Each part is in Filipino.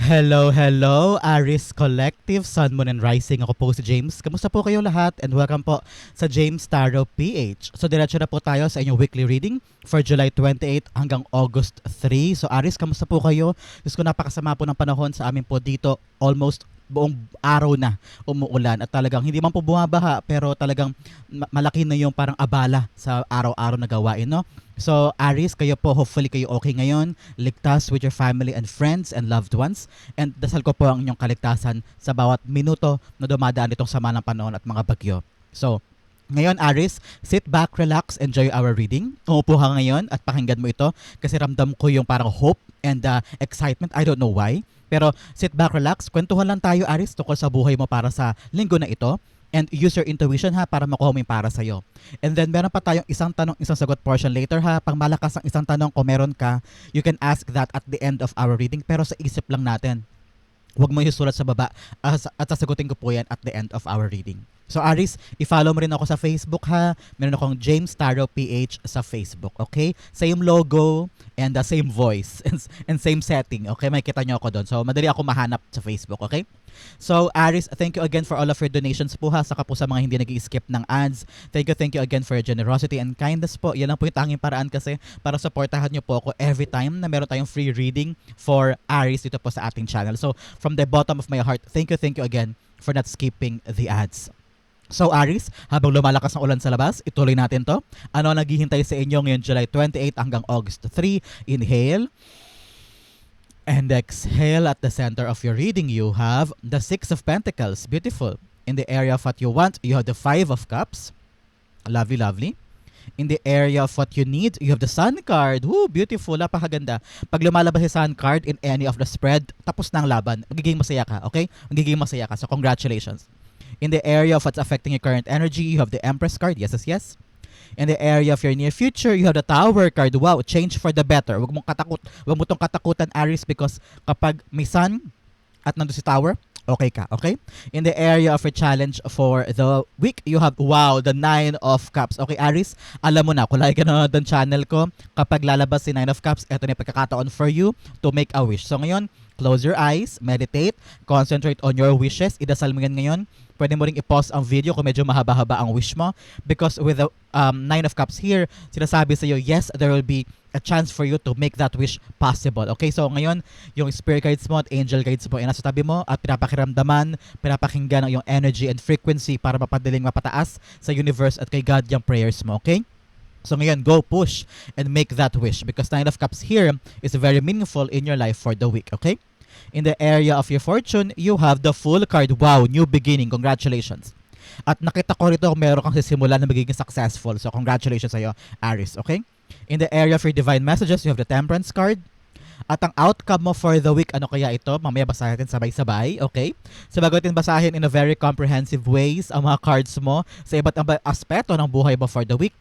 Hello, hello, Aris Collective, Sun, Moon, and Rising. Ako po si James. Kamusta po kayo lahat? And welcome po sa James Tarot PH. So, diretso na po tayo sa inyong weekly reading for July 28 hanggang August 3. So, Aris, kamusta po kayo? Diyos ko, napakasama po ng panahon sa amin po dito. Almost buong araw na umuulan at talagang hindi man po bumabaha pero talagang malaki na yung parang abala sa araw-araw na gawain, no? So, Aris, kayo po, hopefully kayo okay ngayon, ligtas with your family and friends and loved ones. And dasal ko po ang inyong kaligtasan sa bawat minuto na dumadaan itong sama ng panahon at mga bagyo. So, ngayon, Aris, sit back, relax, enjoy our reading. Umupo ka ngayon at pakinggan mo ito kasi ramdam ko yung parang hope and excitement. I don't know why. Pero sit back, relax. Kwentuhan lang tayo, Aris, tungkol sa buhay mo para sa linggo na ito. And use your intuition ha para makuha mo yung para sa'yo. And then meron pa tayong isang tanong, isang sagot portion later ha. Pang malakas ang isang tanong kung meron ka, you can ask that at the end of our reading. Pero sa isip lang natin. Huwag mo isulat sa baba at sasagutin ko po yan at the end of our reading. So Aris, i-follow mo rin ako sa Facebook ha. Meron akong James Tarot PH sa Facebook, okay? Same logo and the same voice and same setting, okay? Makikita nyo ako doon. So madali ako mahanap sa Facebook, okay? So Aris, thank you again for all of your donations po ha. Saka po sa mga hindi nag-i-skip ng ads. Thank you again for your generosity and kindness po. Yan lang po yung tanging paraan kasi para supportahan nyo po ako every time na meron tayong free reading for Aris dito po sa ating channel. So from the bottom of my heart, thank you again for not skipping the ads. So Aris, habang lumalakas ang ulan sa labas, ituloy natin to. Ano ang naghihintay sa inyo ngayon July 28 hanggang August 3? Inhale. And exhale. At the center of your reading, you have the Six of Pentacles. Beautiful. In the area of what you want, you have the Five of Cups. Lovely, lovely. In the area of what you need, you have the Sun card. Woo, beautiful. Napakaganda. Pag lumalabas si Sun card in any of the spread, tapos na ang laban. Magiging masaya ka, okay? Magiging masaya ka. So congratulations. In the area of what's affecting your current energy, you have the Empress card. Yes, yes, yes. In the area of your near future, you have the Tower card. Wow, change for the better. Huwag mo tong katakutan, Aris, because kapag may sun at nandun si Tower, okay ka, okay? In the area of your challenge for the week, you have, wow, the Nine of Cups. Okay, Aris, alam mo na, kung like ka na ng channel ko, kapag lalabas si Nine of Cups, ito na yung pagkakataon for you to make a wish. So ngayon, close your eyes, meditate, concentrate on your wishes. Idasal mo yan ngayon. Pwede mo ring i-pause ang video kung medyo mahaba-haba ang wish mo. Because with the Nine of Cups here, sinasabi sa'yo, yes, there will be a chance for you to make that wish possible. Okay, so ngayon, yung spirit guides mo at angel guides mo ay nasa tabi mo at pinapakiramdaman, pinapakinggan ang iyong energy and frequency para mapadaling mapataas sa universe at kay God yung prayers mo. Okay? So ngayon, go push and make that wish because Nine of Cups here is very meaningful in your life for the week. Okay? In the area of your fortune, you have the Fool card. Wow, new beginning. Congratulations. At nakita ko rito kung meron kang sisimula na magiging successful. So congratulations sa'yo, Aris. Okay? In the area of your divine messages, you have the Temperance card. At ang outcome mo for the week, ano kaya ito? Mamaya basahin natin sabay-sabay, okay? So bago natin basahin in a very comprehensive ways ang mga cards mo sa iba't ibang aspeto ng buhay mo for the week,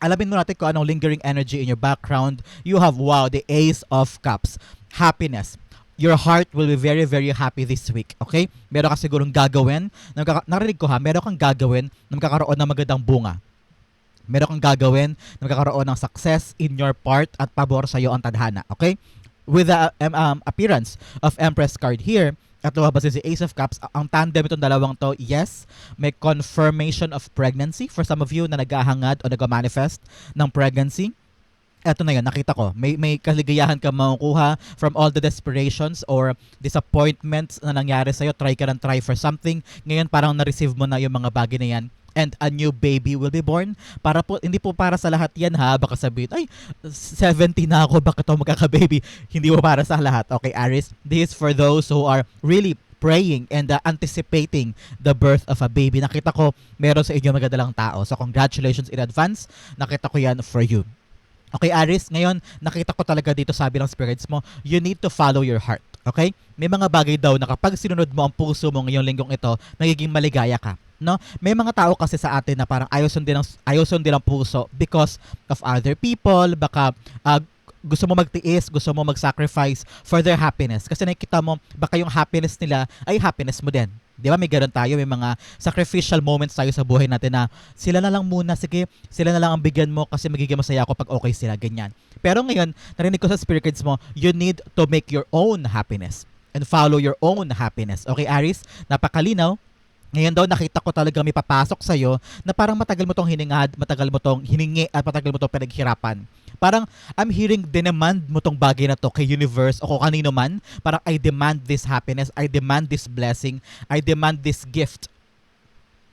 alamin mo natin kung anong lingering energy in your background. You have, wow, the Ace of Cups. Happiness. Your heart will be very, very happy this week, okay? Meron ka sigurong gagawin. Narinig ko ha, meron kang gagawin na magkakaroon ng magandang bunga. Meron kang gagawin na magkakaroon ng success in your part at pabor sa iyo ang tadhana, okay? With the appearance of Empress card here, at lumabas si Ace of Cups, ang tandem itong dalawang to, yes, may confirmation of pregnancy for some of you na naghahangad o nag-manifest ng pregnancy. Eto na yun, nakita ko. May kaligayahan ka makukuha from all the desperations or disappointments na nangyari sa'yo. Try ka ng try for something. Ngayon parang na-receive mo na yung mga bagay na yan. And a new baby will be born. Para po, hindi po para sa lahat yan ha. Baka sabihin, ay, 70 na ako, bakit ako magkaka-baby? Hindi po para sa lahat. Okay, Aris? This is for those who are really praying and anticipating the birth of a baby. Nakita ko, meron sa inyo magadalang tao. So congratulations in advance. Nakita ko yan for you. Okay, Aris, ngayon, nakita ko talaga dito sabi ng spirits mo, you need to follow your heart. Okay? May mga bagay daw na kapag sinunod mo ang puso mo ngayong linggong ito, magiging maligaya ka. No? May mga tao kasi sa atin na parang ayaw sundin ang puso because of other people, baka gusto mo magtiis, gusto mo mag-sacrifice for their happiness. Kasi nakikita mo, baka yung happiness nila ay happiness mo din. Di ba may ganun tayo, may mga sacrificial moments tayo sa buhay natin na sila na lang muna, sige, sila na lang ang bigyan mo kasi magiging masaya ako pag okay sila, ganyan. Pero ngayon, narinig ko sa spirit guides mo, you need to make your own happiness. and follow your own happiness. Okay, Aries? Napakalinaw. Ngayon daw nakita ko talaga may papasok sa'yo na parang matagal mo tong hiningad, matagal mo tong hiningi at matagal mo tong pinaghirapan. Parang I'm hearing demand mo tong bagay na to kay universe o kung kanino man. Parang I demand this happiness, I demand this blessing, I demand this gift.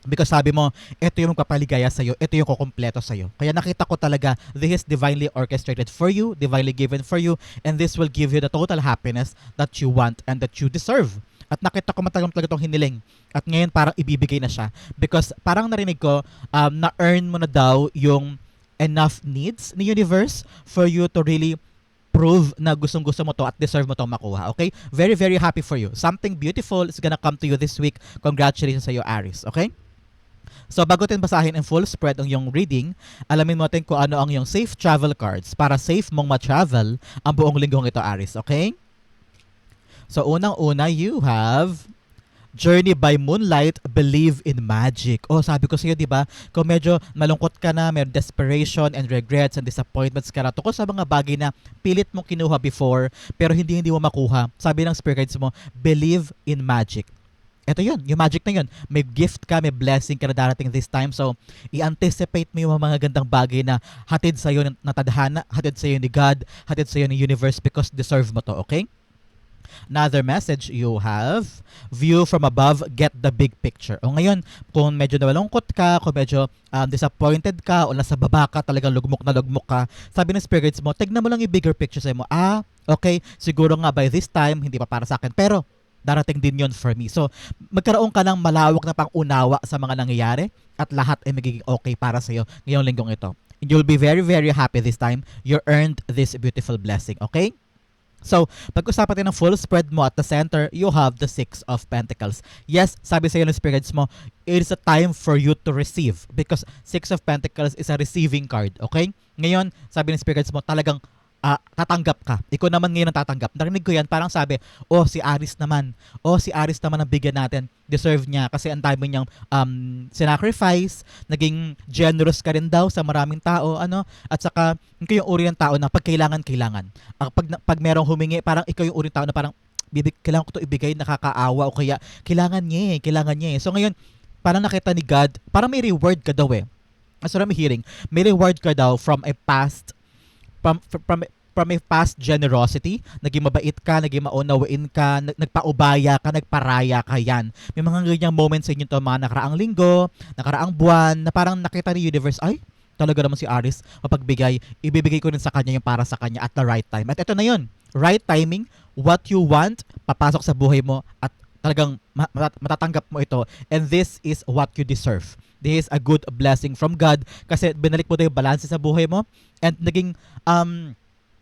Because sabi mo, ito yung magpapaligaya sa'yo, ito yung kukumpleto sa'yo. Kaya nakita ko talaga, this is divinely orchestrated for you, divinely given for you, and this will give you the total happiness that you want and that you deserve. At nakita ko matagal talaga itong hiniling. At ngayon parang ibibigay na siya. Because parang narinig ko, na-earn mo na daw yung enough needs ni universe for you to really prove na gustong-gusto mo to at deserve mo tong makuha. Okay? Very, very happy for you. Something beautiful is gonna come to you this week. Congratulations sa iyo, Aries. Okay? So bago natin basahin in full spread ang iyong reading, alamin mo natin kung ano ang iyong safe travel cards para safe mong ma-travel ang buong linggong ito, Aries. Okay? So unang-una, you have Journey by Moonlight, Believe in Magic. Oh, sabi ko sa iyo, di ba? Kung medyo malungkot ka na, may desperation and regrets and disappointments ka na tungkol sa mga bagay na pilit mong kinuha before pero hindi mo makuha. Sabi ng spirit guides mo, believe in magic. Ito yun, yung magic na yun. May gift ka, may blessing ka na darating this time. So, i-anticipate mo yung mga gandang bagay na hatid sa'yo ng tadhana, hatid sa'yo ni God, hatid sa'yo ni universe because deserve mo to, okay? Another message you have, view from above, get the big picture. O ngayon, kung medyo nalungkot ka, kung medyo disappointed ka, o nasa baba ka, talagang lugmok ka, sabi ng spirits mo, tignan mo lang yung bigger picture sa'yo mo. Okay, siguro nga by this time, hindi pa para sa akin, pero darating din yon for me. So, magkaroon ka ng malawak na pang-unawa sa mga nangyayari at lahat ay magiging okay para sa'yo ngayong linggong ito. And you'll be very, very happy this time. You earned this beautiful blessing, okay? So, pag-usapan natin ng full spread mo at the center, you have the Six of Pentacles. Yes, sabi sa'yo ng spirits mo, it is a time for you to receive because Six of Pentacles is a receiving card, okay? Ngayon, sabi ng spirits mo, talagang tatanggap ka. Ikaw naman ngayon ang tatanggap. Narinig ko yan, parang sabi, si Aries naman. Si Aries naman ang bigyan natin. Deserve niya kasi ang dami niyang sinacrifice, naging generous ka rin daw sa maraming tao, at saka ikaw yung uri ng tao na pag kailangan. Pag merong humingi, parang ikaw yung uri ng tao na parang, kailangan ko to ibigay, nakakaawa o kaya kailangan niya eh. So ngayon, parang nakita ni God, parang may reward ka daw eh. As I'm hearing, may reward ka daw from a past from a past generosity, naging mabait ka, naging maunawain ka, nagpaubaya ka, nagparaya ka yan. May mga ganyang moments sa inyo to, mga nakaraang linggo, nakaraang buwan, na parang nakita ni universe, ay, talaga naman si Aries, mapagbigay, ibibigay ko rin sa kanya yung para sa kanya at the right time. At ito na yun, right timing, what you want, papasok sa buhay mo at talagang matatanggap mo ito. And this is what you deserve. This is a good blessing from God kasi binalik mo daw yung balance sa buhay mo and naging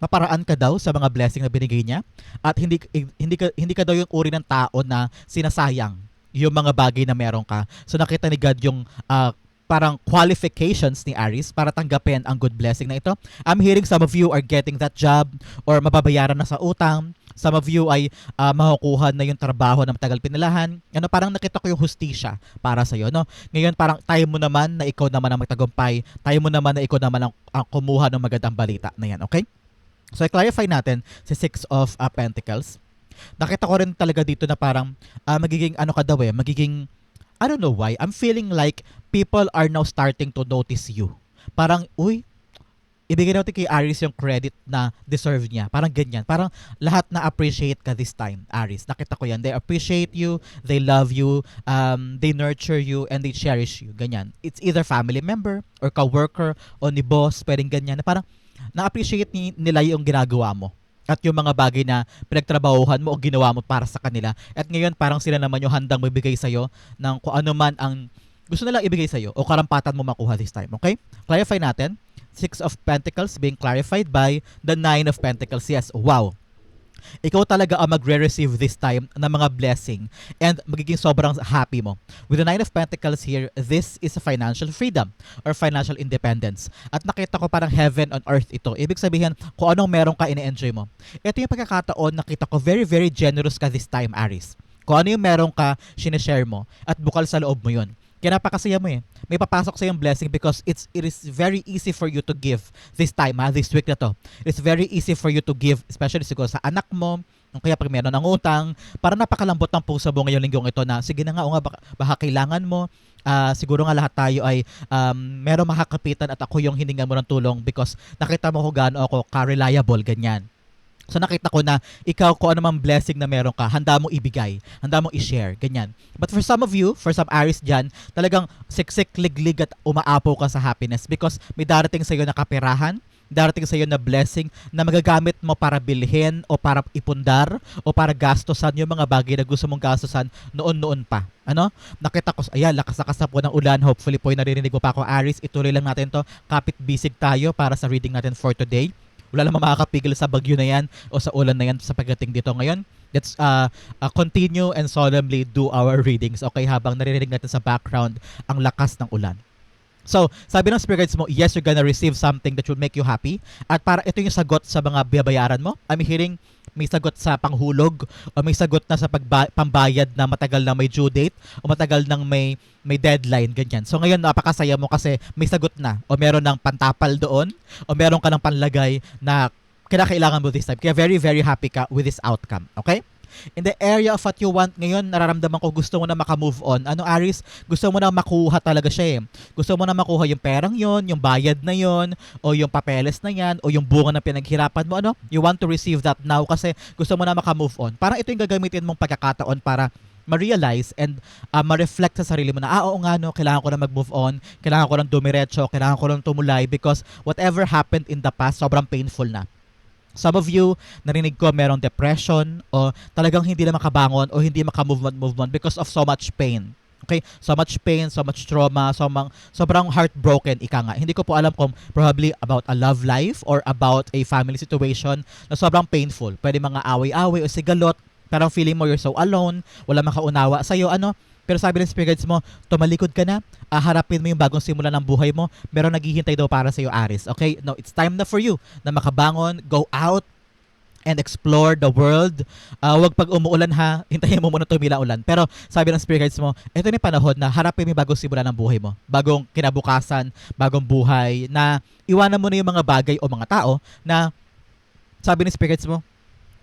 maparaan ka daw sa mga blessing na binigay niya at hindi ka daw yung uri ng tao na sinasayang yung mga bagay na meron ka. So nakita ni God yung parang qualifications ni Aries para tanggapin ang good blessing na ito. I'm hearing some of you are getting that job or mababayaran na sa utang. Some of you ay makukuha na yung trabaho na matagal pinilahan. Parang nakita ko yung hustisya para sa iyo, no? Ngayon parang tayo mo naman na ikaw naman ang magtagumpay. Tayo mo naman na ikaw naman ang kumuha ng magandang balita na yan, okay? So i-clarify natin si Six of Pentacles. Nakita ko rin talaga dito na parang magiging magiging I don't know why. I'm feeling like people are now starting to notice you. Parang, ibigay natin kay Aries yung credit na deserve niya. Parang ganyan. Parang lahat na appreciate ka this time, Aries. Nakita ko yan. They appreciate you, they love you, they nurture you, and they cherish you. Ganyan. It's either family member or ka-worker o ni boss, pwedeng ganyan. Na parang na-appreciate nila yung ginagawa mo. At yung mga bagay na pinagtrabahuhan mo o ginawa mo para sa kanila. At ngayon parang sila naman yung handang magbigay sa'yo ng kung ano man ang gusto nilang ibigay sa'yo o karampatan mo makuha this time. Okay? Clarify natin. Six of Pentacles being clarified by the Nine of Pentacles. Yes, wow. Ikaw talaga ang magre-receive this time ng mga blessing and magiging sobrang happy mo. With the Nine of Pentacles here, this is a financial freedom or financial independence. At nakita ko parang heaven on earth ito. Ibig sabihin, kung anong meron ka, ine-enjoy mo. Ito yung pagkakataon, nakita ko very, very generous ka this time, Aries. Kung ano yung meron ka, sinishare mo at bukal sa loob mo yun. Kaya napakasaya mo eh. May papasok sa yung blessing because it is very easy for you to give this time, this week na to. It's very easy for you to give, especially siguro sa anak mo, O kaya pag meron ng utang, para napakalambot ng puso mo ngayong linggong ito na, sige na nga, o nga, baka kailangan mo. Siguro nga lahat tayo ay meron makakapitan at ako yung hiningan mo ng tulong because nakita mo ko gaano ako ka-reliable, ganyan. So nakita ko na ikaw kung ano mang blessing na meron ka, handa mong ibigay, handa mong i-share, ganyan. But for some of you, for some Aries dyan, talagang siksik, liglig at umaapaw ka sa happiness because may darating sa iyo na kaperahan, darating sa iyo na blessing na magagamit mo para bilhin o para ipundar o para gastosan yung mga bagay na gusto mong gastosan noon-noon pa. Ano? Nakita ko, ayan, lakas-lakas na po ng ulan. Hopefully po, naririnig mo pa ako, Aries. Ituloy lang natin to. Kapit bisig tayo para sa reading natin for today. Wala namang makakapigil sa bagyo na yan o sa ulan na yan sa pagdating dito ngayon. Let's continue and solemnly do our readings, okay, habang naririnig natin sa background ang lakas ng ulan. So, sabi ng spirit guides mo, yes, you're gonna receive something that will make you happy. At para ito yung sagot sa mga bayaran mo. I'm hearing may sagot sa panghulog o may sagot na sa pambayad na matagal na may due date o matagal nang may deadline, ganyan. So ngayon napakasaya mo kasi may sagot na o meron ng pantapal doon o meron ka ng panlagay na kinakailangan mo this time. Kaya very, very happy ka with this outcome. Okay? In the area of what you want ngayon, nararamdaman ko gusto mo na makamove on. Ano, Aries? Gusto mo na makuha talaga siya eh. Gusto mo na makuha yung perang yon, yung bayad na yon, o yung papeles na yan, o yung bunga na pinaghirapan mo. Ano? You want to receive that now kasi gusto mo na makamove on. Parang ito yung gagamitin mong pagkakataon para ma-realize and ma-reflect sa sarili mo na, oo nga no, kailangan ko na mag-move on, kailangan ko lang dumiretso, kailangan ko lang tumulay because whatever happened in the past, sobrang painful na. Some of you, narinig ko merong depression o talagang hindi na makabangon o hindi maka-movement because of so much pain. Okay? So much pain, so much trauma, sobrang heartbroken, ika nga. Hindi ko po alam kung probably about a love life or about a family situation na sobrang painful. Pwede mga away-away o sigalot, parang feeling mo you're so alone, wala makaunawa sa'yo, ano? Pero sabi ng spirit guides mo, tumalikod ka na, harapin mo yung bagong simula ng buhay mo, meron naghihintay daw para sa iyo, Aries. Okay? No, it's time na for you na makabangon, go out, and explore the world. Wag pag umuulan ha, hintayin mo muna tumila ulan. Pero sabi ng spirit guides mo, ito na yung panahon na harapin mo yung bagong simula ng buhay mo. Bagong kinabukasan, bagong buhay, na iwanan mo na yung mga bagay o mga tao na sabi ng spirit guides mo,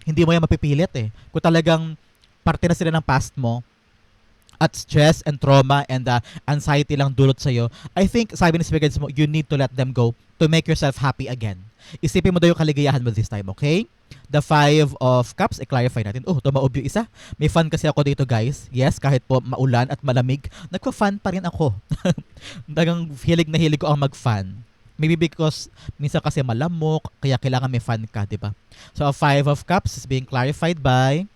hindi mo yan mapipilit eh. Kung talagang parte na sila ng past mo, at stress and trauma and anxiety lang dulot sa'yo, I think, sabi ng spirit guides mo, you need to let them go to make yourself happy again. Isipin mo daw yung kaligayahan mo this time, okay? The 5 of Cups, i-clarify natin. Tumaob yung isa. May fun kasi ako dito, guys. Yes, kahit po maulan at malamig, nagpa-fun pa rin ako. Dagang hilig na hilig ko ang mag-fun. Maybe because minsan kasi malamok, kaya kailangan may fun ka, di ba? So, 5 of Cups is being clarified by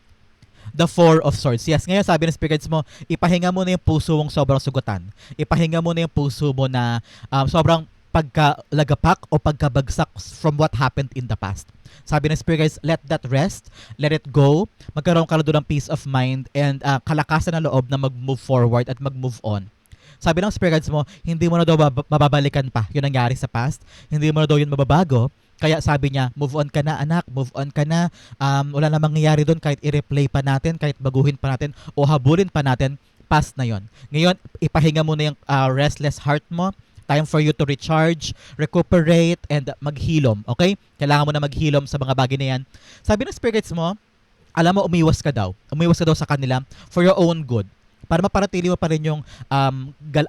the 4 of Swords. Yes, ngayon sabi ng spirit guides mo, ipahinga mo na yung puso mong sobrang sugutan. Ipahinga mo na yung puso mo na sobrang pagkalagapak o pagkabagsak from what happened in the past. Sabi ng spirit guides, let that rest, let it go. Magkaroon ka na doon ng peace of mind and kalakasan na loob na mag-move forward at mag-move on. Sabi ng spirit guides mo, hindi mo na daw mababalikan pa yung nangyari sa past. Hindi mo na daw yun mababago. Kaya sabi niya, move on ka na anak, move on ka na. Wala na mangyayari doon kahit i-replay pa natin, kahit baguhin pa natin o habulin pa natin, past na yon. Ngayon, ipahinga mo na yung restless heart mo. Time for you to recharge, recuperate, and maghilom. Okay? Kailangan mo na maghilom sa mga bagay na yan. Sabi ng spirits mo, alam mo, umiwas ka daw. Umiwas ka daw sa kanila for your own good. Para maparatili mo pa rin yung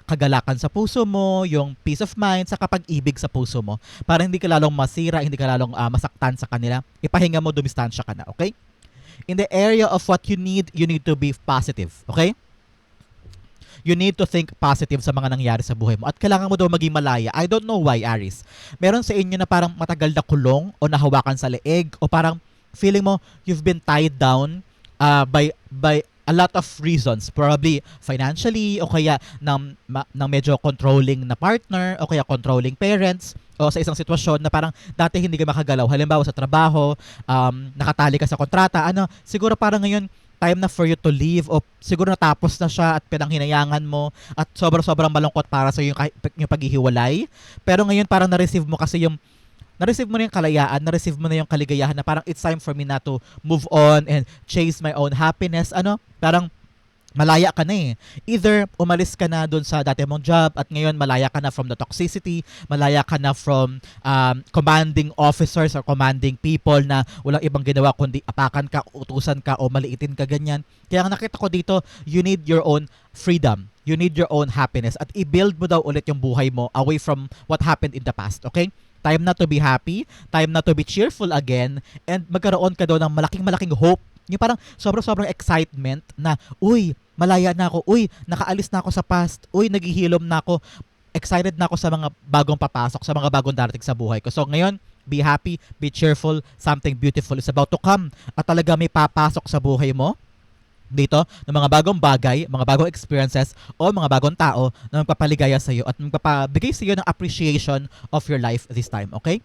kagalakan sa puso mo, yung peace of mind, sa kapag-ibig sa puso mo. Para hindi ka lalong masira, hindi ka lalong masaktan sa kanila. Ipahinga mo, dumistansya ka na, okay? In the area of what you need to be positive, okay? You need to think positive sa mga nangyari sa buhay mo. At kailangan mo daw maging malaya. I don't know why, Aries. Meron sa inyo na parang matagal na kulong o nahawakan sa leeg o parang feeling mo you've been tied down by a lot of reasons, probably financially o kaya ng medyo controlling na partner o kaya controlling parents o sa isang sitwasyon na parang dati hindi ka makagalaw. Halimbawa sa trabaho, nakatali ka sa kontrata, siguro parang ngayon time na for you to leave o siguro natapos na siya at pinanghinayangan mo at sobrang malungkot para sa yung paghihiwalay. Pero ngayon parang na-receive mo kasi na-receive mo na yung kalayaan, na-receive mo na yung kaligayahan na parang it's time for me na to move on and chase my own happiness. Parang malaya ka na eh. Either umalis ka na doon sa dati mong job at ngayon malaya ka na from the toxicity, malaya ka na from commanding officers or commanding people na walang ibang ginawa kundi apakan ka, utusan ka o maliitin ka ganyan. Kaya ang nakita ko dito, you need your own freedom. You need your own happiness at i-build mo daw ulit yung buhay mo away from what happened in the past, okay? Time na to be happy, time na to be cheerful again, and magkaroon ka daw ng malaking hope. Yung parang sobrang excitement na, uy, malaya na ako, uy, nakaalis na ako sa past, uy, naghihilom na ako, excited na ako sa mga bagong papasok, sa mga bagong darating sa buhay ko. So ngayon, be happy, be cheerful, something beautiful is about to come. At talaga may papasok sa buhay mo dito ng mga bagong bagay, mga bagong experiences o mga bagong tao na magpapaligaya sa iyo at magpapabigay sa iyo ng appreciation of your life this time, okay?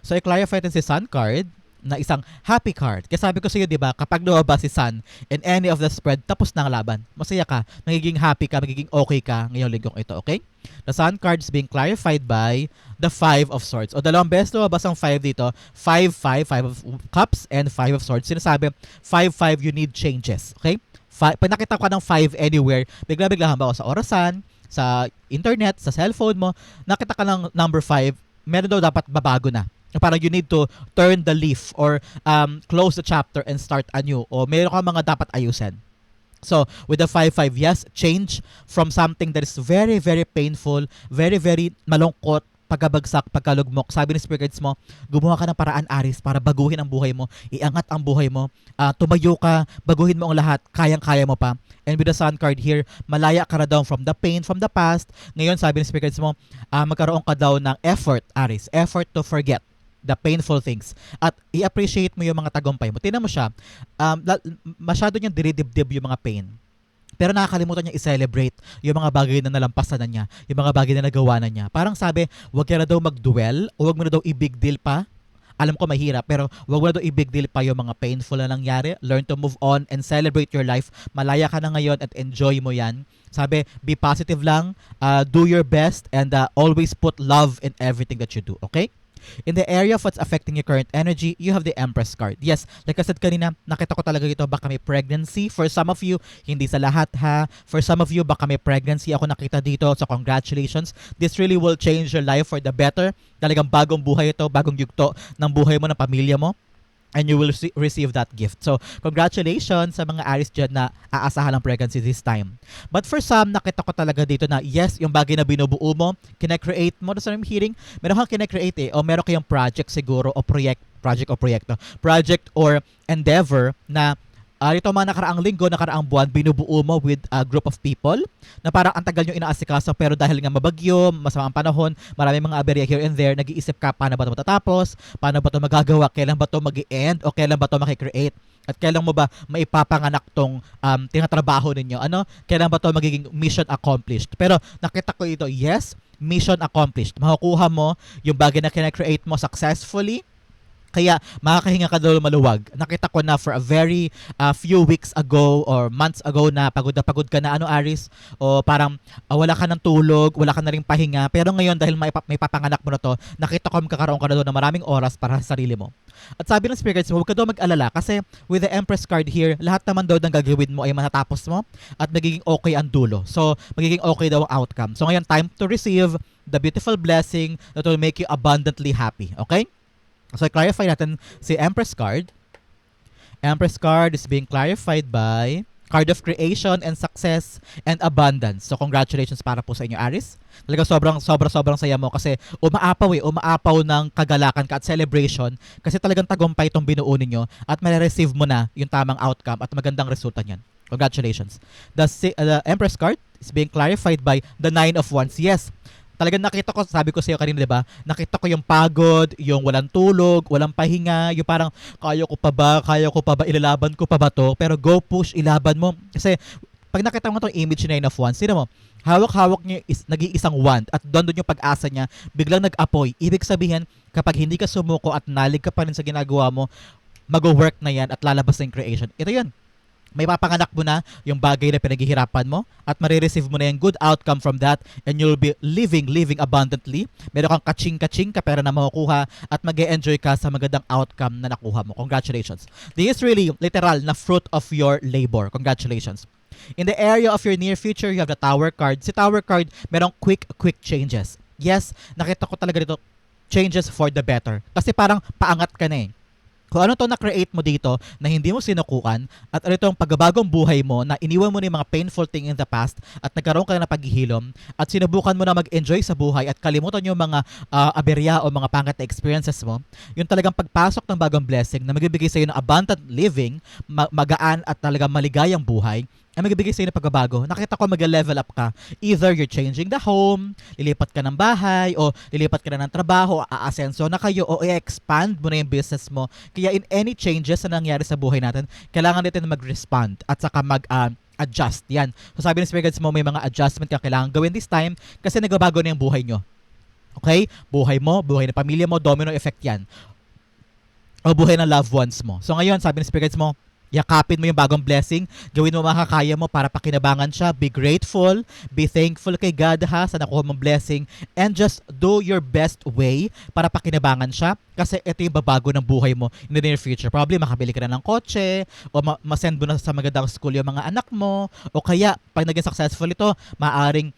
So i-clarify natin si Sun card na isang happy card. Kaya sabi ko sa iyo, di ba, kapag lumabas si Sun in any of the spread, tapos na ang laban. Masaya ka, magiging happy ka, magiging okay ka ngayong linggong ito, okay? The Sun card is being clarified by the 5 of Swords. O dalawang beses lumabas ang 5 dito. 5 of Cups and 5 of Swords. Sinasabi, 5 you need changes, okay? Pag nakita ko ng 5 anywhere, bigla-bigla ba sa orasan, sa internet, sa cellphone mo, nakita ka ng number 5, meron daw dapat babago na. Parang you need to turn the leaf or close the chapter and start anew. O meron ka mga dapat ayusin. So, with the 5-5, yes, change from something that is very, very painful, very, very malungkot, pagkabagsak, pagkalugmok. Sabi ni Spirit Guides mo, gumawa ka ng paraan, Aris, para baguhin ang buhay mo, iangat ang buhay mo, tumayo ka, baguhin mo ang lahat, kayang-kaya mo pa. And with the Sun card here, malaya ka na daw from the pain, from the past. Ngayon, sabi ni Spirit Guides mo, magkaroon ka daw ng effort, Aris, effort to forget the painful things at i-appreciate mo yung mga tagumpay mo. Tingnan mo siya, masyado niyang dinidibdib yung mga pain. Pero nakakalimutan niya i-celebrate yung mga bagay na nalampasan na niya, yung mga bagay na nagawa na niya. Parang sabi, wag ka na daw mag-dwell o wag mo na daw i-big deal pa. Alam ko mahirap, pero wag mo na daw i-big deal pa yung mga painful na nangyari. Learn to move on and celebrate your life. Malaya ka na ngayon at enjoy mo yan. Sabi, be positive lang, do your best, and always put love in everything that you do, okay? In the area of what's affecting your current energy, you have the Empress card. Yes, like I said kanina, nakita ko talaga ito, baka may pregnancy. For some of you, hindi sa lahat ha. For some of you, baka may pregnancy ako nakita dito. So congratulations. This really will change your life for the better. Talagang bagong buhay ito, bagong yugto ng buhay mo, ng pamilya mo. And you will receive that gift. So, congratulations sa mga Aries dyan na aasahan ng pregnancy this time. But for some, nakita ko talaga dito na yes, yung bagay na binubuo mo, kina-create mo. Sa hearing, meron kang kina-create o meron kayong project siguro o project or endeavor na ito mga nakaraang linggo, nakaraang buwan, binubuo mo with a group of people na parang ang tagal nyo inaasikaso pero dahil nga mabagyo, masamang panahon, maraming mga aberya here and there, nag-iisip ka paano ba ito matatapos, paano ba ito magagawa, kailan ba ito mag-i-end o kailan ba ito makikreate at kailan mo ba maipapanganak tong tinatrabaho ninyo, kailan ba ito magiging mission accomplished. Pero nakita ko ito, yes, mission accomplished. Makukuha mo yung bagay na kina-create mo successfully. Kaya makakahinga ka daw maluwag. Nakita ko na for a very few weeks ago or months ago na pagod ka na Aris, o parang wala ka ng tulog, wala ka na ring pahinga. Pero ngayon dahil may papanganak mo na to, nakita ko magkakaroon ka na doon ng maraming oras para sa sarili mo. At sabi ng spirits mo, huwag ka daw mag-alala kasi with the Empress card here, lahat naman daw ng gagawin mo ay matatapos mo at magiging okay ang dulo. So, magiging okay daw ang outcome. So ngayon, time to receive the beautiful blessing that will make you abundantly happy. Okay? So, clarify natin si Empress card. Empress card is being clarified by card of creation and success and abundance. So, congratulations para po sa inyo, Aris. Talaga sobrang saya mo kasi umaapaw ng kagalakan ka at celebration kasi talagang tagumpay itong binuo ninyo at marireceive mo na yung tamang outcome at magandang resulta niyan. Congratulations. The Empress card is being clarified by the 9 of Wands. Yes, talagang nakita ko, sabi ko sa iyo kanina, 'di ba? Nakita ko yung pagod, yung walang tulog, walang pahinga, yung parang kaya ko pa ba, ilalaban ko pa ba 'to? Pero go push, ilaban mo. Kasi pag nakita mo 'tong image na 9 of Wands, sino mo? Hawak-hawak niya nag-iisang wand at doon yung pag-asa niya, biglang nag-apoy. Ibig sabihin, kapag hindi ka sumuko at nalig ka pa rin sa ginagawa mo, mag-work na yan at lalabas na yung creation. Ito 'yun. May papanganak mo na yung bagay na pinaghihirapan mo at marireceive mo na yung good outcome from that and you'll be living abundantly. Meron kang kaching-kaching ka pera na makukuha at mag-e-enjoy ka sa magandang outcome na nakuha mo. Congratulations. This is really literal na fruit of your labor. Congratulations. In the area of your near future, you have the Tower card. Si Tower card, merong quick changes. Yes, nakita ko talaga dito, changes for the better. Kasi parang paangat ka na eh. Kung ano to na-create mo dito na hindi mo sinukukan at ano itong pagbabagong buhay mo na iniwan mo na yung mga painful thing in the past at nagkaroon ka na ng paghihilom at sinubukan mo na mag-enjoy sa buhay at kalimutan yung mga aberya o mga pangat na experiences mo, yung talagang pagpasok ng bagong blessing na magbibigay sa iyo ng abundant living, magaan at talagang maligayang buhay, ay magbibigay sa iyo ng pagbabago. Nakita ko mag-level up ka. Either you're changing the home, lilipat ka ng bahay, o lilipat ka na ng trabaho, aasenso na kayo, o i-expand mo na yung business mo. Kaya in any changes na nangyari sa buhay natin, kailangan natin mag-respond at saka adjust. Yan. So sabi ng Spirit Guides mo, may mga adjustment ka kailangan gawin this time kasi nagbabago na yung buhay nyo. Okay? Buhay mo, buhay ng pamilya mo, domino effect yan. O buhay ng loved ones mo. So ngayon, sabi ng Spirit Guides mo, yakapin mo yung bagong blessing, gawin mo makakaya mo para pakinabangan siya, be grateful, be thankful kay God ha sa nakuha mong blessing, and just do your best way para pakinabangan siya kasi ito yung babago ng buhay mo in the near future. Probably makabili ka na ng kotse o masend mo na sa magandang school yung mga anak mo o kaya pag naging successful ito, maaring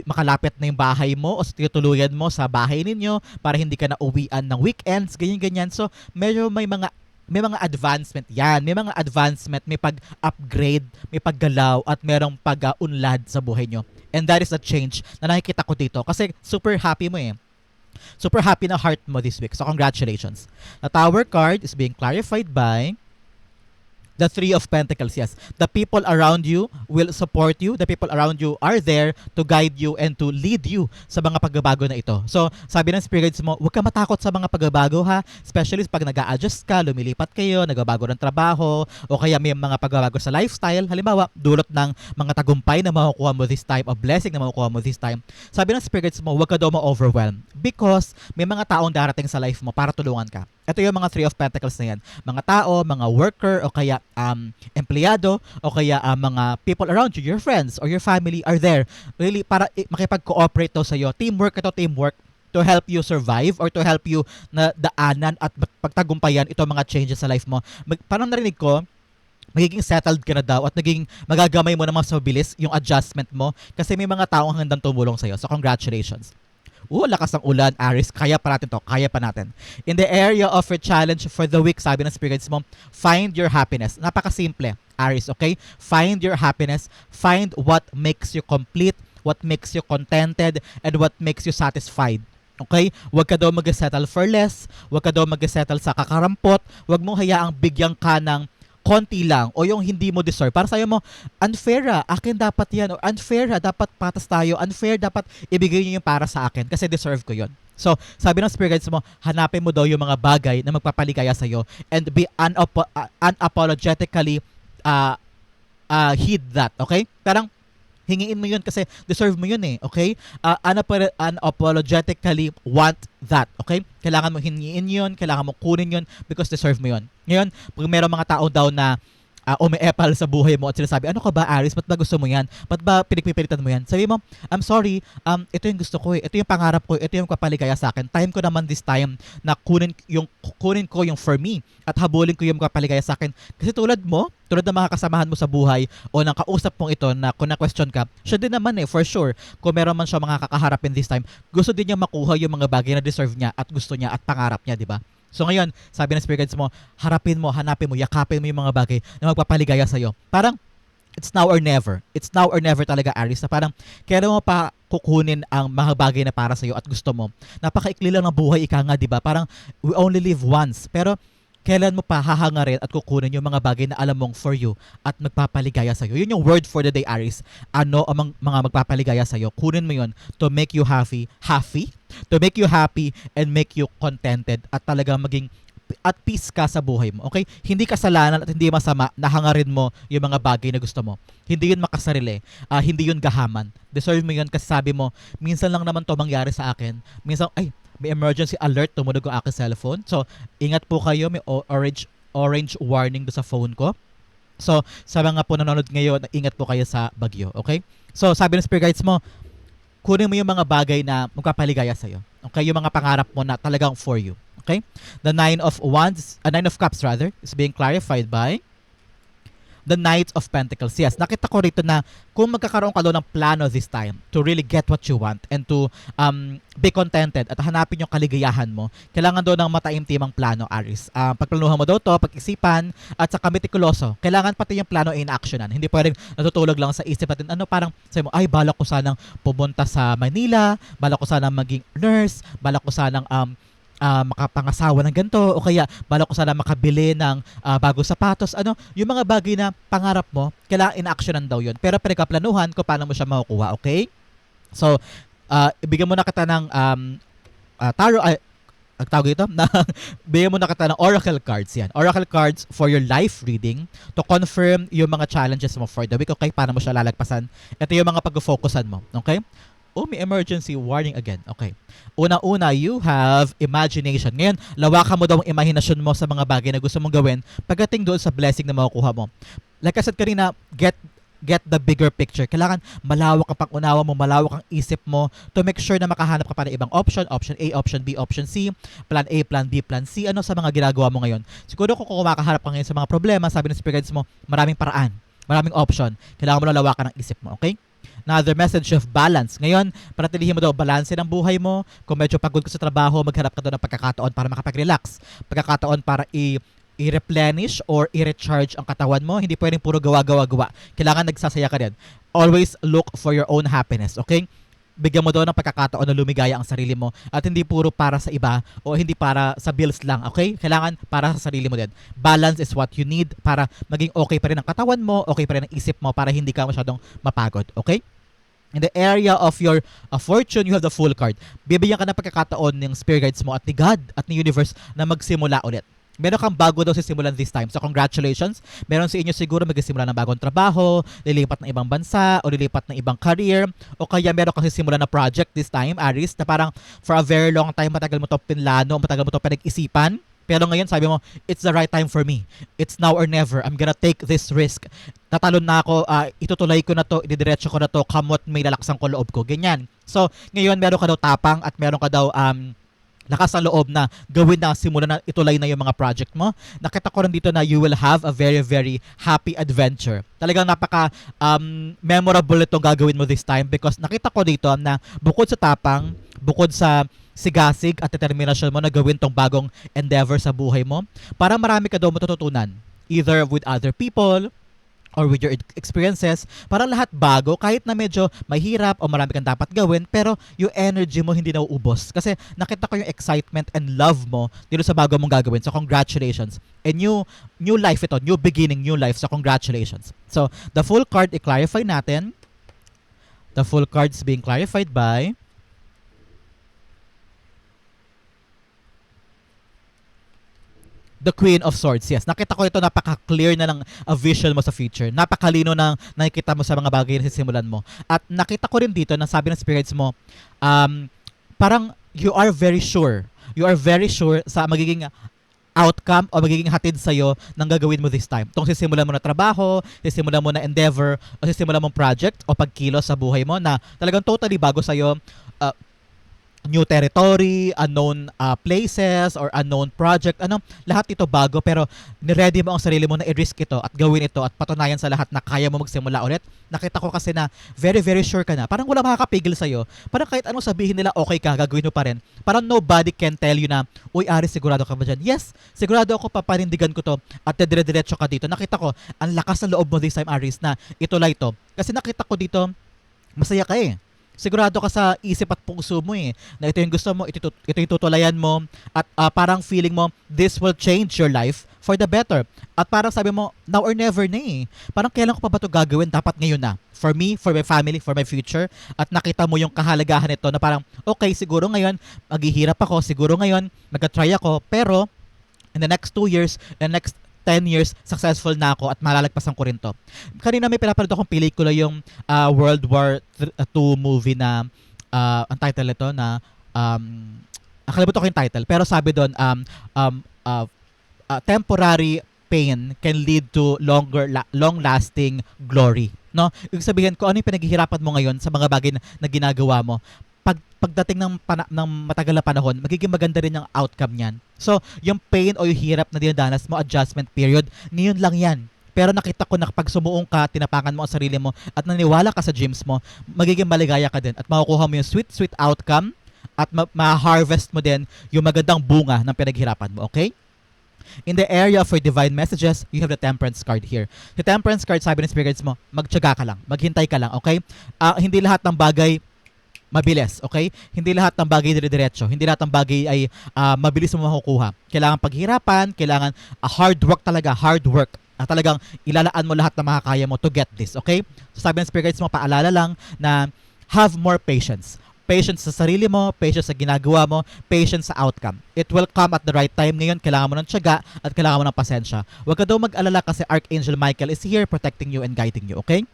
makalapit na yung bahay mo o tituluyan mo sa bahay ninyo para hindi ka na uwian ng weekends, ganyan-ganyan. So, may mga advancement yan. May mga advancement, may pag-upgrade, may paggalaw, at merong pag-unlad sa buhay nyo. And that is a change na nakikita ko dito. Kasi super happy mo eh. Super happy na heart mo this week. So congratulations. The Tower card is being clarified by the Three of Pentacles, yes. The people around you will support you. The people around you are there to guide you and to lead you sa mga pagbabago na ito. So, sabi ng spirits mo, huwag ka matakot sa mga pagbabago ha. Especially pag nag-a-adjust ka, lumilipat kayo, nagbabago ng trabaho, o kaya may mga pagbabago sa lifestyle. Halimbawa, dulot ng mga tagumpay na makukuha mo this time, o blessing na makukuha mo this time. Sabi ng spirits mo, huwag ka daw ma-overwhelm because may mga taong darating sa life mo para tulungan ka. Ito yung mga Three of Pentacles na yan. Mga tao, mga worker, o kaya empleyado, o kaya mga people around you, your friends or your family are there really para makipag-cooperate to sa'yo. Teamwork to help you survive or to help you na daanan at pagtagumpayan itong mga changes sa life mo. Parang narinig ko, magiging settled ka na daw at magagamay mo na mas mabilis yung adjustment mo kasi may mga taong handang tumulong sa'yo. So congratulations. Lakas ng ulan, Aries. Kaya pa natin to. Kaya pa natin. In the area of your challenge for the week, sabi ng spirits mo, find your happiness. Napakasimple, Aries, okay? Find your happiness. Find what makes you complete, what makes you contented, and what makes you satisfied. Okay? Huwag ka daw mag-settle for less. Huwag ka daw mag-settle sa kakarampot. Huwag mong hayaang bigyan ka ng konti lang o yung hindi mo deserve. Para sa'yo mo, unfair akin dapat yan. Or unfair dapat patas tayo. Unfair dapat ibigay niyo yung para sa akin kasi deserve ko yon. So, sabi ng spirit guides mo, hanapin mo daw yung mga bagay na magpapaligaya sa'yo and be unapologetically heed that. Okay? Parang hingiin mo yun kasi deserve mo yun eh, okay? Unapologetically want that, okay? Kailangan mo hingiin yun, kailangan mo kunin yun because deserve mo yun. Ngayon, pag mayroong mga tao daw na umiepal sa buhay mo at sinasabi, ano ka ba, Aries? Ba't ba gusto mo yan? Ba't ba pinagpipilitan mo yan? Sabi mo, I'm sorry, ito yung gusto ko eh. Ito yung pangarap ko, ito yung kapaligaya sa akin. Time ko naman this time na kunin ko yung for me at habulin ko yung kapaligaya sa akin. Kasi tulad ng mga kasamahan mo sa buhay o ng kausap mong ito na kung na-question ka, siya din naman eh, for sure. Kung meron man siya mga kakaharapin this time, gusto din niya makuha yung mga bagay na deserve niya at gusto niya at pangarap niya, di ba? So ngayon, sabi ng spirit guides mo, hanapin mo, yakapin mo yung mga bagay na magpapaligaya sa'yo. Parang, it's now or never. It's now or never talaga, Aries, na parang kailan mo pa kukunin ang mga bagay na para sa'yo at gusto mo. Napakaikli lang ng buhay, ika nga, di ba? Parang, we only live once. Pero, kailan mo pa hahangarin at kukunin yung mga bagay na alam mong for you at magpapaligaya sa'yo. Yun yung word for the day, Aries. Ano ang mga magpapaligaya sa'yo? Kunin mo yun to make you happy? To make you happy and make you contented at talagang maging at peace ka sa buhay mo. Okay? Hindi kasalanan at hindi masama na hangarin mo yung mga bagay na gusto mo. Hindi yun makasarili. Hindi yun gahaman. Deserve mo yun kasi sabi mo, minsan lang naman to mangyari sa akin. Minsan, may emergency alert, tumunog ang aking cellphone. So, ingat po kayo, may orange warning do sa phone ko. So, sa mga po nanonood ngayon, ingat po kayo sa bagyo, okay? So, sabi ng spirit guides mo, kunin mo yung mga bagay na magpapaligaya sa'yo. Okay? Yung mga pangarap mo na talagang for you. Okay? The Nine of Cups rather, is being clarified by The Knight of Pentacles. Yes, nakita ko rito na kung magkakaroon ka doon ng plano this time to really get what you want and to be contented at hanapin yung kaligayahan mo, kailangan doon ng mataimtimang plano, Aries. Pagplanuhan mo daw to, pag-isipan, at saka metikuloso. Kailangan pati yung plano in-actionan. Hindi pwedeng natutulog lang sa isip natin. Parang sabi mo, ay, balak ko sanang pumunta sa Manila, balak ko sanang maging nurse, balak ko sanang makapangasawa ng ganito, o kaya balak ko sana makabili ng bagong sapatos. Yung mga bagay na pangarap mo, kailangan in-actionan daw yun. Pero pinagkaplanuhan kung paano mo siya makukuha, okay? So, ibigyan mo na kita ng tarot, ang tawag ito, bigyan mo na kita ng oracle cards yan. Oracle cards for your life reading to confirm yung mga challenges mo for the week, okay? Paano mo siya lalagpasan. Ito yung mga pag-focusan mo, okay? May emergency warning again. Okay. Una-una, you have imagination. Ngayon, lawakan mo daw ang imahinasyon mo sa mga bagay na gusto mong gawin pagdating doon sa blessing na makukuha mo. Like I said kanina, get the bigger picture. Kailangan malawak ang pag-unawa mo, malawak ang isip mo to make sure na makahanap ka pa ng ibang option. Option A, option B, option C, plan A, plan B, plan C. Sa mga ginagawa mo ngayon? Siguro kung kumakaharap ka ngayon sa mga problema, sabi ng spirit guides mo, maraming paraan, maraming option. Kailangan mo na lawakan ang isip mo, okay? Another message of balance. Ngayon, panatilihin mo daw balance ng buhay mo. Kung medyo pagod ka sa trabaho, maghanap ka daw ng pagkakataon para makapag-relax. Pagkakataon para i-replenish or i-recharge ang katawan mo. Hindi pwedeng puro gawa. Kailangan nagsasaya ka din. Always look for your own happiness, okay? Bigyan mo daw ng pagkakataon na lumigaya ang sarili mo at hindi puro para sa iba o hindi para sa bills lang, okay? Kailangan para sa sarili mo din. Balance is what you need para maging okay pa rin ang katawan mo, okay pa rin ang isip mo para hindi ka masyadong mapagod, okay? In the area of your fortune, you have the Fool card. Bibigyan ka ng pagkakataon ng spirit guides mo at ni God at ni universe na magsimula ulit. Meron kang bago daw sisimulan this time. So congratulations. Meron sa inyo siguro magsisimula ng bagong trabaho, lilipat ng ibang bansa, o lilipat ng ibang career, o kaya meron kang sisimulan na project this time, Aries, na parang for a very long time matagal mo to pinlano, matagal mo to pinag-isipan. Pero ngayon sabi mo, it's the right time for me. It's now or never. I'm gonna take this risk. Tatalon na ako, itutulay ko na to, ididiretso ko na to, kamot may lalaksang ko loob ko. Ganyan. So, ngayon meron ka daw tapang at meron ka daw lakas ang loob na gawin na, simulan na, itulay na yung mga project mo. Nakita ko rin dito na you will have a very, very happy adventure. Talagang napaka memorable itong gagawin mo this time because nakita ko dito na bukod sa tapang, bukod sa sigasig at determinasyon mo na gawin tong bagong endeavor sa buhay mo, para marami ka daw matututunan. Either with other people, or with your experiences, para lahat bago, kahit na medyo mahirap o marami kang dapat gawin, pero yung energy mo hindi nauubos. Kasi nakita ko yung excitement and love mo dito sa bago mong gagawin. So congratulations. And new life ito, new beginning, new life. So congratulations. So the Fool card, i-clarify natin. The Fool card is being clarified by the Queen of Swords. Yes, nakita ko ito, napaka-clear na ng vision mo sa future. Napakalino ng nakikita mo sa mga bagay na sisimulan mo. At nakita ko rin dito na sabi ng spirits mo, parang you are very sure. You are very sure sa magiging outcome o magiging hatid sa'yo ng gagawin mo this time. Itong sisimulan mo na trabaho, sisimulan mo na endeavor, o sisimulan mong project o pagkilos sa buhay mo na talagang totally bago sa'yo. New territory, unknown places, or unknown project, lahat ito bago, pero niready mo ang sarili mo na i-risk ito at gawin ito at patunayan sa lahat na kaya mo magsimula ulit. Nakita ko kasi na very, very sure ka na. Parang wala makakapigil sa'yo. Parang kahit anong sabihin nila, okay ka, gagawin mo pa rin. Parang nobody can tell you na, uy, Aris, sigurado ka ba dyan? Yes, sigurado ako, papanindigan ko to at dire-diretso ka dito. Nakita ko, ang lakas ng loob mo this time, Aris, na ituloy to. Kasi nakita ko dito, masaya ka eh. Sigurado ka sa isip at puso mo na ito yung gusto mo, ito yung tutulayan mo, at parang feeling mo, this will change your life for the better. At parang sabi mo, now or never na Parang kailan ko pa ba ito gagawin? Dapat ngayon na. For me, for my family, for my future. At nakita mo yung kahalagahan nito na parang, okay, siguro ngayon, maghihirap ako, siguro ngayon, mag-try ako, pero in the next 2 years, in the next 10 years, successful na ako at malalagpasan ko rin to. Kanina may pinapanood akong pelikula yung World War II movie na, ang title nito na, nakalimutan ko yung title, pero sabi doon, temporary pain can lead to long-lasting glory. No? Ibig sabihin ko, ano yung pinaghihirapan mo ngayon sa mga bagay na ginagawa mo, pagdating ng matagal na panahon, magiging maganda rin yung outcome niyan. So, yung pain o yung hirap na dinadanas mo, adjustment period, ngayon lang yan. pero nakita ko na kapag sumuong ka, tinapakan mo ang sarili mo at naniwala ka sa dreams mo, magiging maligaya ka din at makukuha mo yung sweet, sweet outcome at ma-harvest mo din yung magandang bunga ng pinaghirapan mo, okay? In the area for divine messages, you have the temperance card here. The temperance card, sabi ng spirits mo, magtiyaga ka lang, maghintay ka lang, okay? Hindi lahat ng bagay mabilis, okay? Hindi lahat ng bagay dire-diretso. Hindi lahat ng bagay ay mabilis mo makukuha. Kailangan paghirapan, kailangan hard work talaga, hard work. At talagang ilalaan mo lahat ng makakaya mo to get this, okay? So sabi ng spirits mo, paalala lang na have more patience. Patience sa sarili mo, patience sa ginagawa mo, patience sa outcome. It will come at the right time. Ngayon, kailangan mo ng tiyaga at kailangan mo ng pasensya. Huwag ka daw mag-alala kasi Archangel Michael is here protecting you and guiding you, okay?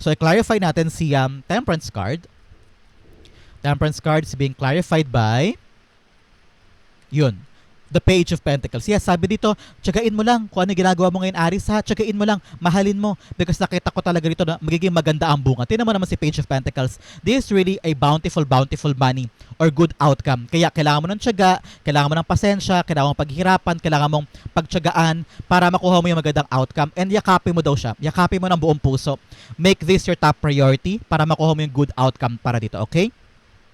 So, i-clarify natin si Temperance card. Temperance card is being clarified by the Page of Pentacles. Yes, sabi dito, tiyagain mo lang kung ano ginagawa mo ngayon, Aries, ha? Tiyagain mo lang, mahalin mo. Because nakita ko talaga dito na magiging maganda ang bunga. Tingnan mo naman si Page of Pentacles. This is really a bountiful, bountiful money or good outcome. Kaya kailangan mo ng tiyaga, kailangan mo ng pasensya, kailangan mong paghirapan, kailangan mong pagtiyagaan para makuha mo yung magandang outcome. And yakapin mo daw siya. Yakapin mo ng buong puso. Make this your top priority para makuha mo yung good outcome para dito, okay?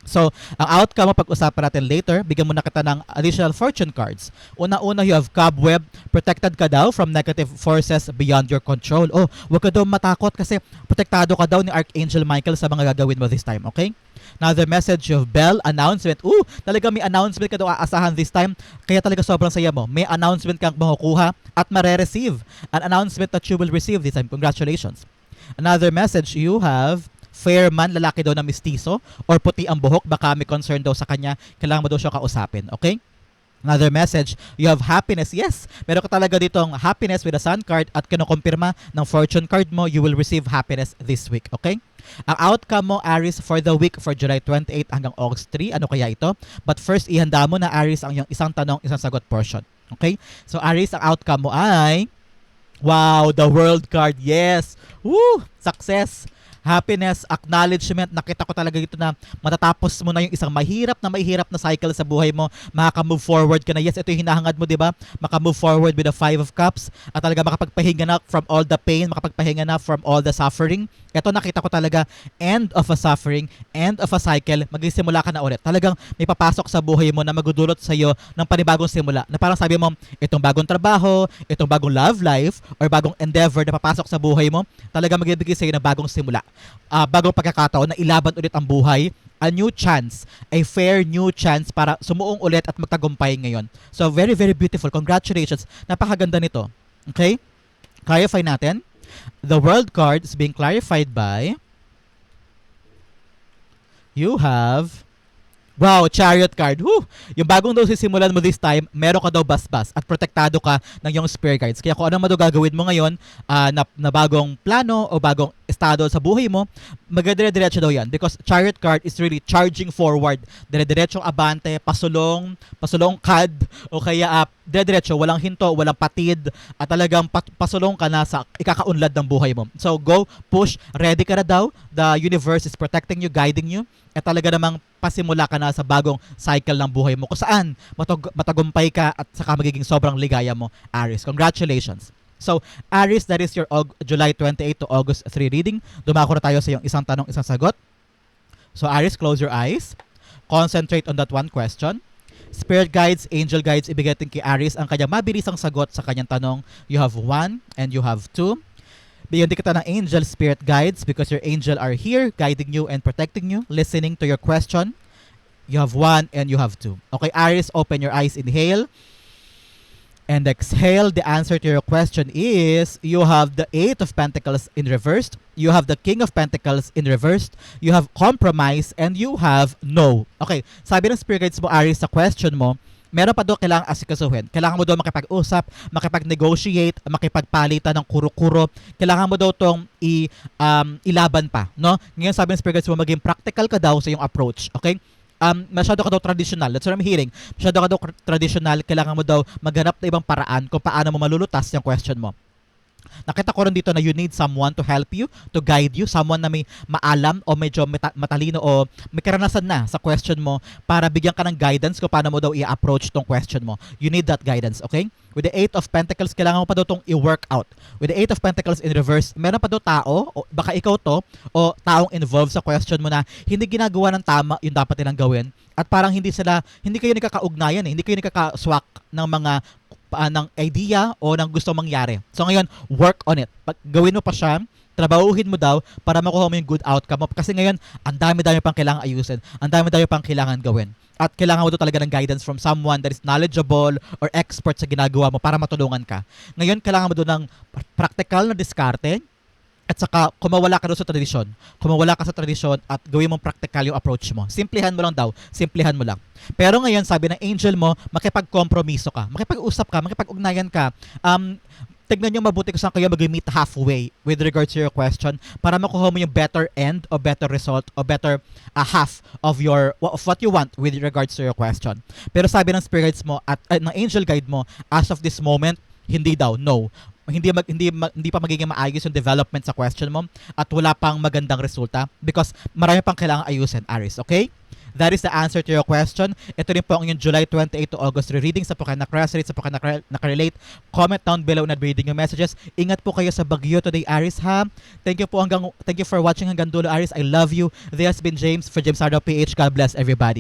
So, ang outcome mo pag-usapan natin later, bigyan mo na kita ng additional fortune cards. Una-una, you have cobweb. Protected ka daw from negative forces beyond your control. Oh, huwag ka daw matakot kasi protektado ka daw ni Archangel Michael sa mga gagawin mo this time, okay? Another message of bell, announcement. Talaga may announcement ka daw aasahan this time. Kaya talaga sobrang saya mo. May announcement kang makukuha at mare-receive. An announcement that you will receive this time. Congratulations. Another message, you have fair man, lalaki daw na mistiso or puti ang buhok, baka may concern daw sa kanya, kailangan mo daw siya kausapin, okay? Another message, you have happiness. Yes, meron ka talaga ditong happiness with a sun card at kinukumpirma ng fortune card mo, you will receive happiness this week, okay? Ang outcome mo, Aries, for the week for July 28 hanggang August 3, ano kaya ito? But first, ihanda mo na, Aries, ang yung isang tanong, isang sagot portion, okay? So, Aries, ang outcome mo ay, wow, the world card, yes! Woo! Success! Happiness, acknowledgement, nakita ko talaga dito na matatapos mo na yung isang mahirap na cycle sa buhay mo, makaka-move forward ka na. Yes, ito yung hinahangad mo, di ba? Maka-move forward with the 5 of Cups at talaga makapagpahinga na from all the pain, makapagpahinga na from all the suffering. Ito nakita ko talaga, end of a suffering, end of a cycle, magsisimula ka na ulit. Talagang may papasok sa buhay mo na magdudulot sa iyo ng panibagong simula. Na parang sabi mo, itong bagong trabaho, itong bagong love life, or bagong endeavor na papasok sa buhay mo, talaga magbibigay sa iyo ng bagong simula. Bagong pagkakataon na ilaban ulit ang buhay, a new chance, a fair new chance para sumuong ulit at magtagumpay ngayon. So very, very beautiful. Congratulations. Napakaganda nito. Okay? Clarify natin. The world card is being clarified by you have wow, chariot card. Woo! Yung bagong daw sisimulan mo this time, meron ka daw basbas at protektado ka ng yung spirit guides. Kaya kung ano man daw gagawin mo ngayon na bagong plano o bagong estado sa buhay mo, magdire-diretso daw yan. Because chariot card is really charging forward. Dire-diretsong abante, pasulong kad, o kaya dire-diretso, walang hinto, walang patid, at talagang pasulong ka na sa ikakaunlad ng buhay mo. So go, push, ready ka na daw. The universe is protecting you, guiding you. At talaga namang pasimula ka na sa bagong cycle ng buhay mo kung saan matagumpay ka at saka magiging sobrang ligaya mo, Aries. Congratulations. So, Aries, that is your July 28 to August 3 reading. Dumako na tayo sa yung isang tanong, isang sagot. So, Aries, close your eyes. Concentrate on that one question. Spirit guides, angel guides, ibigay natin kay Aries ang kanyang mabilisang sagot sa kanyang tanong. You have 1 and you have 2. Bigyan din kita ng angel spirit guides because your angel are here guiding you and protecting you, listening to your question. You have 1 and you have 2. Okay, Aries, open your eyes, inhale. And exhale. The answer to your question is you have the 8 of Pentacles in reversed. You have the King of Pentacles in reversed. You have compromise and you have no. Okay, sabi ng spirit guides mo, Aries, sa question mo, meron pa doon kailangang asikasuhin. Kailangan mo doon makipag-usap, makipag-negotiate, makipagpalitan ng kuro-kuro. Kailangan mo daw itong ilaban pa, no? Ngayon sabi ng spirit guides mo, maging practical ka daw sa iyong approach, okay? Masyado ka daw traditional. That's what I'm hearing. Masyado ka daw traditional. Kailangan mo daw maghanap na ibang paraan kung paano mo malulutas yung question mo. Nakita ko rin dito na you need someone to help you, to guide you, someone na may maalam o medyo matalino o may karanasan na sa question mo para bigyan ka ng guidance kung paano mo daw i-approach tong question mo. You need that guidance, okay? With the Eight of Pentacles, kailangan mo pa daw itong i-work out. With the Eight of Pentacles in reverse, meron pa daw tao, o baka ikaw to, o taong involved sa question mo na hindi ginagawa ng tama yung dapat nilang gawin. At parang hindi kayo nagkakaugnayan hindi kayo nagkakaswak ng mga ng idea o ng gusto mangyari. So ngayon, work on it. Pag gawin mo pa siya, trabahuhin mo daw para makuha mo yung good outcome mo. Kasi ngayon, ang dami-dami pang kailangan ayusin. Ang dami-dami pang kailangan gawin. At kailangan mo daw talaga ng guidance from someone that is knowledgeable or expert sa ginagawa mo para matulungan ka. Ngayon, kailangan mo daw ng practical na diskarte at saka kumawala ka doon sa tradisyon. Kumawala ka sa tradisyon at gawin mong practical yung approach mo. Simplihan mo lang daw. Simplihan mo lang. Pero ngayon, sabi ng angel mo, makipag-kompromiso ka. Makipag-usap ka, makipag-ugnayan ka. Tignan nyo mabuti kung saan kayo mag-meet halfway with regards to your question para makuha mo yung better end o better result o better half of what you want with regards to your question. Pero sabi ng spirits mo at ng angel guide mo, as of this moment, hindi daw, no. Hindi pa magiging maayos yung development sa question mo at wala pang magandang resulta because marami pang kailangang ayusin, Aries, okay? That is the answer to your question. Ito rin po ang inyong July 28 to August reading. Sa po kayo nakarelate, sa po kayo nakarelate, comment down below na reading yung messages. Ingat po kayo sa bagyo today, Aries, ha? Thank you for watching hanggang dulo, Aries. I love you. This has been James for James Sardo PH. God bless everybody.